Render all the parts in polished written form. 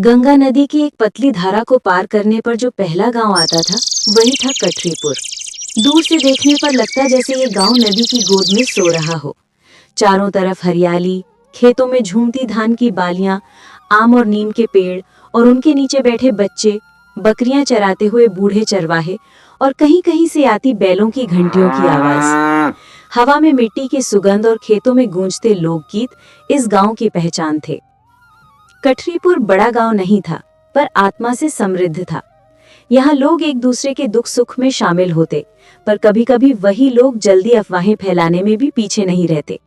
गंगा नदी की एक पतली धारा को पार करने पर जो पहला गांव आता था वही था कठरीपुर। दूर से देखने पर लगता जैसे ये गांव नदी की गोद में सो रहा हो। चारों तरफ हरियाली, खेतों में झूमती धान की बालियां, आम और नीम के पेड़ और उनके नीचे बैठे बच्चे, बकरियां चराते हुए बूढ़े चरवाहे और कहीं कहीं से आती बैलों की घंटियों की आवाज। हवा में मिट्टी की सुगंध और खेतों में गूंजते लोकगीत इस गांव की पहचान थे। कठरीपुर बड़ा गांव नहीं था, पर आत्मा से समृद्ध था। यहाँ लोग एक दूसरे के दुख सुख में शामिल होते, पर कभी कभी वही लोग जल्दी अफवाहें फैलाने में भी पीछे नहीं रहते।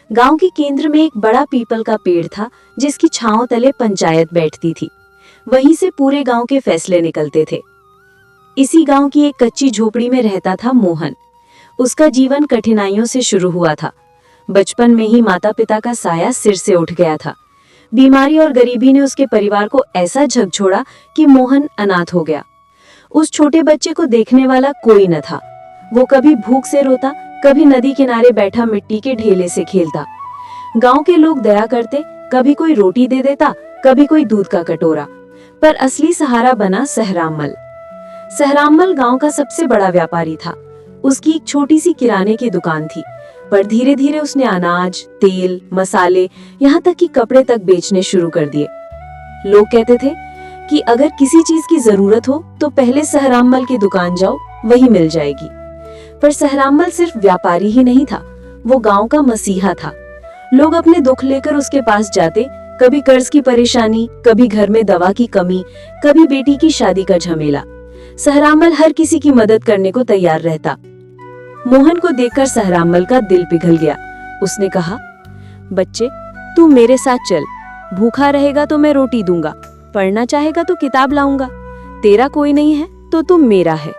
गांव के केंद्र में एक बड़ा पीपल का पेड़ था, जिसकी छांव तले पंचायत बैठती थी। वहीं से पूरे गांव के फैसले निकलते थे। इसी गांव की एक कच्ची झोपड़ी में रहता था मोहन। उसका जीवन कठिनाइयों से शुरू हुआ था। बचपन में ही माता पिता का साया सिर से उठ गया था। बीमारी और गरीबी ने उसके परिवार को ऐसा झकझोड़ा कि मोहन अनाथ हो गया। उस छोटे बच्चे को देखने वाला कोई न था। वो कभी भूख से रोता, कभी नदी किनारे बैठा मिट्टी के ढेले से खेलता। गांव के लोग दया करते, कभी कोई रोटी दे देता, कभी कोई दूध का कटोरा। पर असली सहारा बना सहरामल। सहरामल गांव का सबसे बड़ा व्यापारी था। उसकी एक छोटी सी किराने की दुकान थी, पर धीरे धीरे उसने अनाज, तेल, मसाले, यहाँ तक कि कपड़े तक बेचने शुरू कर दिए। लोग कहते थे कि अगर किसी चीज की जरूरत हो तो पहले सहरामल की दुकान जाओ, वही मिल जाएगी। पर सहरामल सिर्फ व्यापारी ही नहीं था, वो गांव का मसीहा था। लोग अपने दुख लेकर उसके पास जाते, कभी कर्ज की परेशानी, कभी घर में दवा की कमी, कभी बेटी की शादी का झमेला। सहरामल हर किसी की मदद करने को तैयार रहता। मोहन को देखकर सहरामल का दिल पिघल गया। उसने कहा, बच्चे, तू मेरे साथ चल। भूखा रहेगा तो मैं रोटी दूंगा, पढ़ना चाहेगा तो किताब लाऊंगा। तेरा कोई नहीं है तो तू मेरा है।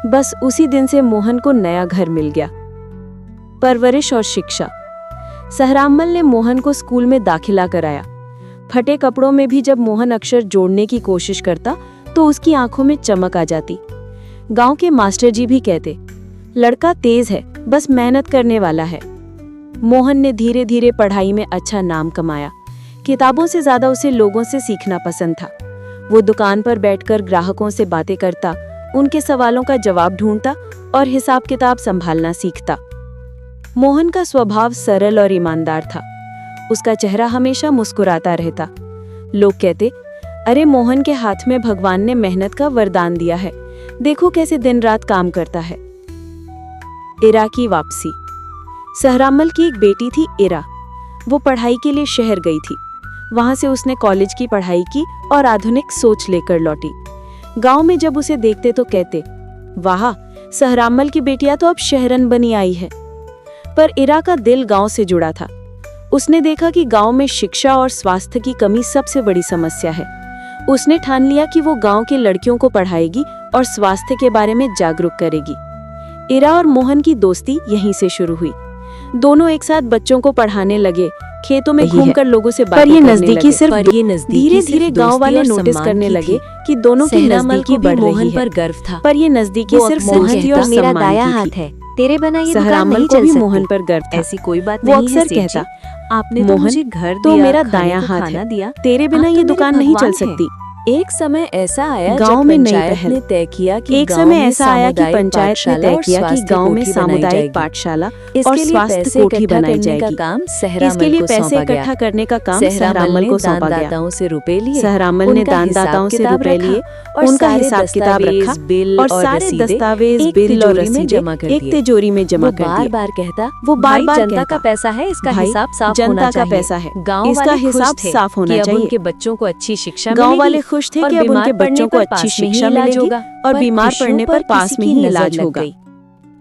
बस उसी दिन से मोहन को नया घर मिल गया। परवरिश और शिक्षा। सहरामल ने मोहन को स्कूल में दाखिला कराया। फटे कपड़ों में भी जब मोहन अक्षर जोड़ने की कोशिश करता तो उसकी आंखों में चमक आ जाती। गांव के मास्टर जी भी कहते, लड़का तेज है, बस मेहनत करने वाला है। मोहन ने धीरे धीरे पढ़ाई में अच्छा नाम कमाया। किताबों से ज्यादा उसे लोगों से सीखना पसंद था। वो दुकान पर बैठकर ग्राहकों से बातें करता, उनके सवालों का जवाब ढूंढता और हिसाब किताब संभालना सीखता। मोहन का स्वभाव सरल और ईमानदार था। उसका चेहरा हमेशा मुस्कुराता रहता। लोग कहते, अरे मोहन के हाथ में भगवान ने मेहनत का वरदान दिया है, देखो कैसे दिन रात काम करता है। इरा की वापसी। सहरामल की एक बेटी थी इरा। वो पढ़ाई के लिए शहर गई थी। वहां से उसने कॉलेज की पढ़ाई की और आधुनिक सोच लेकर लौटी। गांव में जब उसे देखते तो कहते, वाह, सहरामल की बेटियां तो अब शहरन बनी आई है। पर इरा का दिल गांव से जुड़ा था। उसने देखा कि गांव में शिक्षा और स्वास्थ्य की कमी सबसे बड़ी समस्या है। उसने ठान लिया कि वो गांव की लड़कियों को पढ़ाएगी और स्वास्थ्य के बारे में जागरूक करेगी। इरा और मोहन की दोस्ती यहीं से शुरू हुई। दोनों एक साथ बच्चों को पढ़ाने लगे, खेतों में घूमकर लोगों से बातें करने लगे। धीरे धीरे गांव वाले नोटिस करने लगे कि दोनों की नजदीकी बढ़ रही है। पर ये नजदीकी सिर्फ दोस्ती और सम्मान की थी। तेरे बना ये सहरामल को भी मोहन पर गर्व था। ऐसी कोई बात वो नहीं है अक्सर कहता, आपने तो मुझे घर तो दिया, मेरा खाने दायां को हाथ खाना है, दिया। तेरे बिना आप ये तो दुकान मेरे नहीं चल भगवान हैं। सकती। एक समय ऐसा आया गांव जब में नई पंचायत पहल। ने तय किया कि एक समय ऐसा आया कि पंचायत ने तय किया कि गांव में सामुदायिक पाठशाला और स्वास्थ्य कोठी बनाई जाएगी। इसके लिए पैसे इकट्ठा करने का काम सहरामल को सौंपा गया। दाताओं से रुपए लिए, सहरामल ने दानदाताओं से रुपए लिए, उनका हिसाब किताब रखा और सारे दस्तावेज, बिल और रसीदें एक तिजोरी में जमा कर दिए। बार कहता, वो बार बार जनता का पैसा है, इसका भाई, हिसाब साफ जनता होना का चाहिए। पैसा है, गांव इसका वाले खुश हिसाब थे साफ होना कि अब चाहिए। उनके बच्चों को अच्छी शिक्षा गांव मिलेगी वाले खुश थे और कि अब बीमार उनके पड़ने बच्चों को पर अच्छी पास में ही शिक्षा इलाज मिलेगी होगा। और पर बीमार खुशियों पड़ने पर पास किसी में की ही नजर इलाज लग होगा। गई।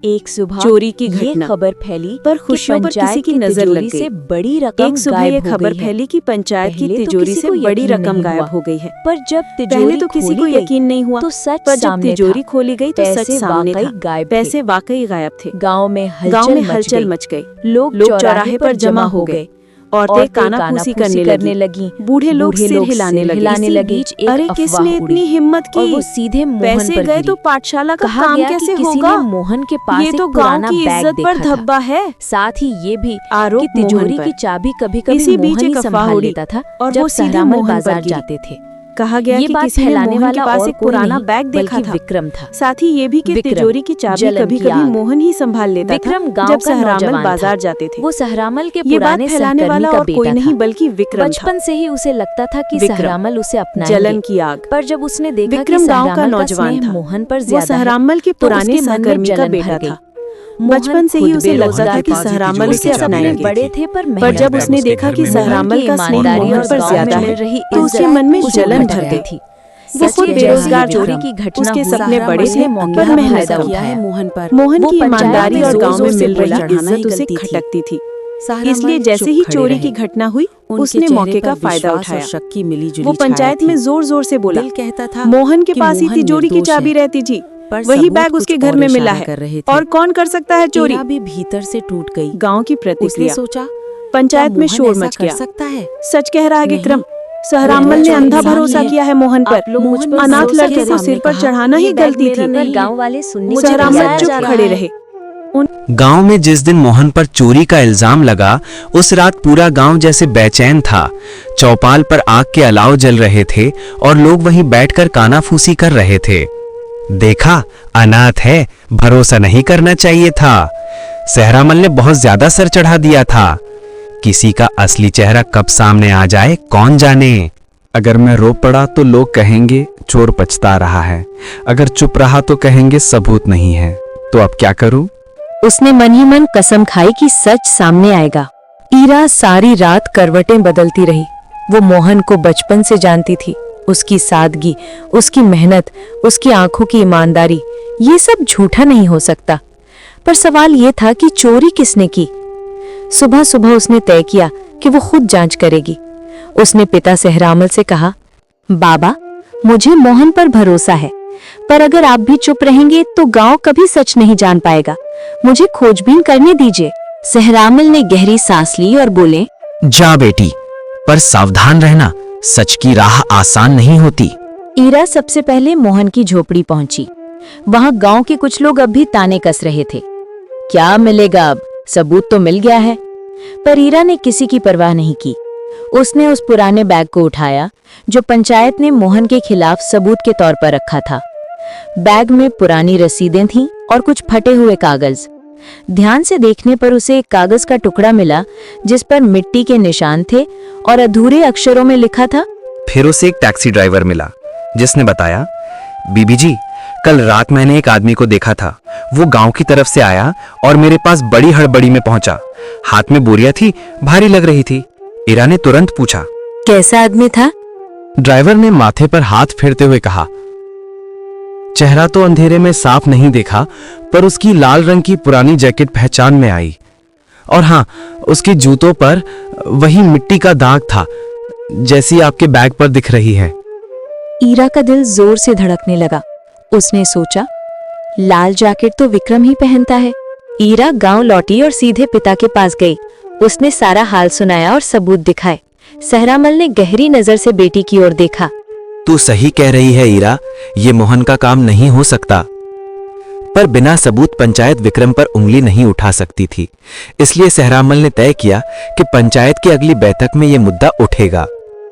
एक सुबह चोरी की ये घटना खबर फैली पर कि खुशियों पर किसी पंचायत की नजर लग तिजोरी से गई। बड़ी रकम एक सुबह गायब ये हो खबर गई है। फैली कि पंचायत की पहले तो तिजोरी किसी से को बड़ी यकीन रकम नहीं गायब हुआ। हो गई है। पर जब पहले तिजोरी तो किसी को खोली यकीन नहीं हुआ, तो सच पर जब सामने तिजोरी था। खोली गई तो सच पैसे सामने वाकई था। गायब थे। पैसे वाकई गायब थे। गांव में हलचल मच गई। लोग चौराहे पर जमा हो गए। औरतें कानाफूसी करने लगी, बूढ़े लोग सिर हिलाने लगे। अरे किसने इतनी हिम्मत की? और वो सीधे मोहन पैसे पर गए गिरी। तो पाठशाला का कहा काम गया कि कैसे किसी होगा? ने मोहन के पास ये एक तो गांव पुराना की बैग इज्जत पर देखा था। धब्बा है। साथ ही ये भी आरोप कि तिजोरी मोहन की पर। चाबी कभी-कभी इसी बीच मोहन ही एक अफवाह संभाल उड़ी लेता था और जब वो सीधे सहरामल मोहन पर बाजार गिरी। जाते थे। कहा गया ये कि बात किसी ने फैलाने मोहन के वाला पास और एक कोई पुराना नहीं, बैग देखा बल्कि था। विक्रम था। साथ ही ये भी कि विक्रम, तिजोरी की चाबी जलन कभी की कभी आग। मोहन ही संभाल लेता था विक्रम गांव जब का सहरामल नौजवान बाजार था। जाते थे। वो सहरामल के ये बात पुराने फैलाने सहकर्मी वाला का और कोई बेटा नहीं था। बल्कि विक्रम था। बचपन से ही उसे लगता था कि विक्रम, सहरामल उसे अपनाएंगे। जलन की आग। पर जब उसने देखा कि विक्रम गांव का सहरामल का नौजवान स्नेह था। मोहन पर वो ज्यादा है, सहरामल के तो पुराने उसके मन में सहकर्मी का जलन बेटा भर गई। था। बचपन से ही उसे लगता था कि सहरामल उसे अपनाएंगे। बड़े थे पर जब उसने देखा कि सहरामल का स्नेह मोहन पर ज्यादा है तो उसके मन में जलन भर गई थी। वो खुद बेरोजगार चोरी था। की घटना उसके हुई, सपने बड़े थे सहरामल पर ने मेहनत फायदा कम उठाया। था। मोहन पर मोहन वो की पंचायत ईमानदारी में और जोर गांव जोर में से मिल रही बोला, इज्जत उसे खटकती थी। इसलिए जैसे ही चोरी की घटना हुई उसने मौके का फायदा उठाया। शक्की मिली-जुली वो पंचायत में जोर जोर से बोला, दिल कहता था मोहन के कि पास ही मोहन तिजोरी की निर्दोष चाबी है। रहती थी, पर वही सबूत बैग कुछ उसके घर और में मिला इशारा है कर रहे थे। और कौन कर सकता है चोरी? ईरा भी भीतर से टूट गई। गांव की उसने प्रतिक्रिया। सोचा पंचायत क्या में मोहन शोर ऐसा मच कर गया। सकता है? सच कह रहा है नहीं, विक्रम, सहरामल ने वो अंधा इंसान भरोसा नहीं किया है मोहन आप पर। लोग मुझ पर अनाथ भरोसा लड़के को कैसे सिर पर हमने चढ़ाना ही ये बैग गलती मेरा थी। नहीं, गांव वाले सुनने मुझे से सहरामल घबराया चुप जा रहा खड़े है। रहे। गांव में जिस दिन मोहन पर चोरी का इल्जाम लगा उस रात पूरा गांव जैसे बेचैन था। चौपाल पर आग के अलाव जल रहे थे और लोग वहीं बैठकर कानाफूसी कर रहे थे। देखा, अनाथ है, भरोसा नहीं करना चाहिए था। सहरामल ने बहुत ज्यादा सर चढ़ा दिया था। किसी का असली चेहरा कब सामने आ जाए कौन जाने। अगर मैं रो पड़ा तो लोग कहेंगे चोर पछता रहा है, अगर चुप रहा तो कहेंगे सबूत नहीं है। तो अब क्या करूं? उसने मन ही मन कसम खाई कि सच सामने आएगा। ईरा सारी रात करवटें बदलती रही। वो मोहन को बचपन से जानती थी। उसकी सादगी, उसकी मेहनत, उसकी आंखों की ईमानदारी, ये सब झूठा नहीं हो सकता। पर सवाल ये था कि चोरी किसने की। सुबह सुबह उसने तय किया कि वो खुद जांच करेगी। उसने पिता सहरामल से कहा, बाबा, मुझे मोहन पर भरोसा है, पर अगर आप भी चुप रहेंगे तो गांव कभी सच नहीं जान पाएगा। मुझे खोजबीन करने दीजिए। सहरामल ने गहरी सांस ली और बोले, जा बेटी, पर सावधान रहना, सच की राह आसान नहीं होती। ईरा सबसे पहले मोहन की झोपड़ी पहुंची। वहां गांव के कुछ लोग अब भी ताने कस रहे थे। क्या मिलेगा अब, सबूत तो मिल गया है। पर ईरा ने किसी की परवाह नहीं की। उसने उस पुराने बैग को उठाया जो पंचायत ने मोहन के खिलाफ सबूत के तौर पर रखा था। बैग में पुरानी रसीदें थीं और कुछ फटे हुए कागज। ध्यान से देखने पर उसे एक कागज का टुकड़ा मिला जिस पर मिट्टी के निशान थे और अधूरे अक्षरों में लिखा था, फिर उसे एक टैक्सी ड्राइवर मिला जिसने बताया, बीबी जी, कल रात मैंने एक आदमी को देखा था। वो गांव की तरफ से आया और मेरे पास बड़ी हड़बड़ी में पहुंचा। हाथ में बोरियां थी, भारी लग रही थी। ईरा ने तुरंत पूछा, कैसा आदमी था? ड्राइवर ने माथे पर हाथ फेरते हुए कहा, चेहरा तो अंधेरे में साफ नहीं देखा, पर उसकी लाल रंग की पुरानी जैकेट पहचान में आई। और हाँ, उसके जूतों पर वही मिट्टी का दाग था जैसी आपके बैग पर दिख रही है। ईरा का दिल जोर से धड़कने लगा। उसने सोचा, लाल जैकेट तो विक्रम ही पहनता है। ईरा गांव लौटी और सीधे पिता के पास गई। उसने सारा हाल सुनाया और सबूत दिखाए। सहरामल ने गहरी नजर से बेटी की ओर देखा। तू सही कह रही है ईरा, ये मोहन का काम नहीं हो सकता। पर बिना सबूत पंचायत विक्रम पर उंगली नहीं उठा सकती थी। इसलिए सहरामल ने तय किया कि पंचायत की अगली बैठक में यह मुद्दा उठेगा।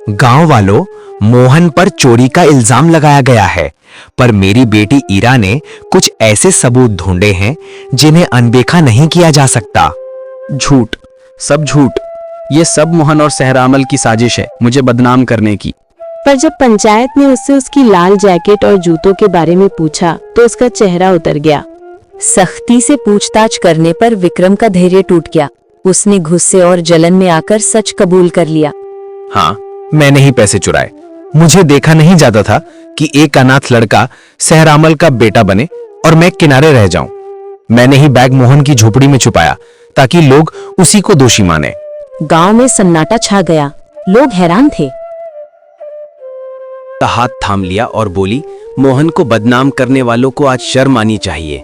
गांव वालों, मोहन पर चोरी का इल्जाम लगाया गया है, पर मेरी बेटी ईरा ने कुछ ऐसे सबूत ढूंढे हैं जिन्हें अनदेखा नहीं किया जा सकता। झूठ, सब झूठ। ये सब मोहन और सहरामल की साजिश है मुझे बदनाम करने की। पर जब पंचायत ने उससे उसकी लाल जैकेट और जूतों के बारे में पूछा तो उसका चेहरा उतर गया। सख्ती से पूछताछ करने पर विक्रम का धैर्य टूट गया। उसने गुस्से और जलन में आकर सच कबूल कर लिया। हाँ, मैंने ही पैसे चुराए। मुझे देखा नहीं जाता था कि एक अनाथ लड़का सहरामल का बेटा बने और मैं किनारे रह जाऊं। मैंने ही बैग मोहन की झोपड़ी में छुपाया ताकि लोग उसी को दोषी माने। गांव में सन्नाटा छा गया। लोग हैरान थे। हाथ थाम लिया और बोली, मोहन को बदनाम करने वालों को आज शर्म आनी चाहिए।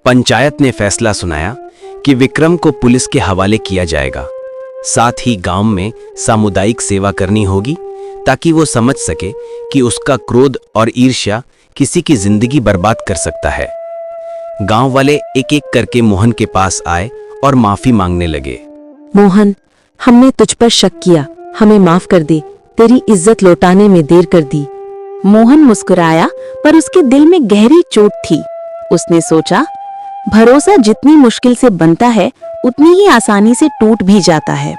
पंचायत ने फैसला सुनाया कि विक्रम को पुलिस के हवाले किया जाएगा। साथ ही गांव में सामुदायिक सेवा करनी होगी ताकि वो समझ सके कि उसका क्रोध और ईर्ष्या किसी की जिंदगी बर्बाद कर सकता है। गांव वाले एक एक करके मोहन के पास आए और माफी मांगने लगे। मोहन, हमने तुझ पर शक किया, हमें माफ कर दे, तेरी इज्जत लौटाने में देर कर दी। मोहन मुस्कुराया, पर उसके दिल में गहरी चोट थी। उसने सोचा, भरोसा जितनी मुश्किल से बनता है उतनी ही आसानी से टूट भी जाता है।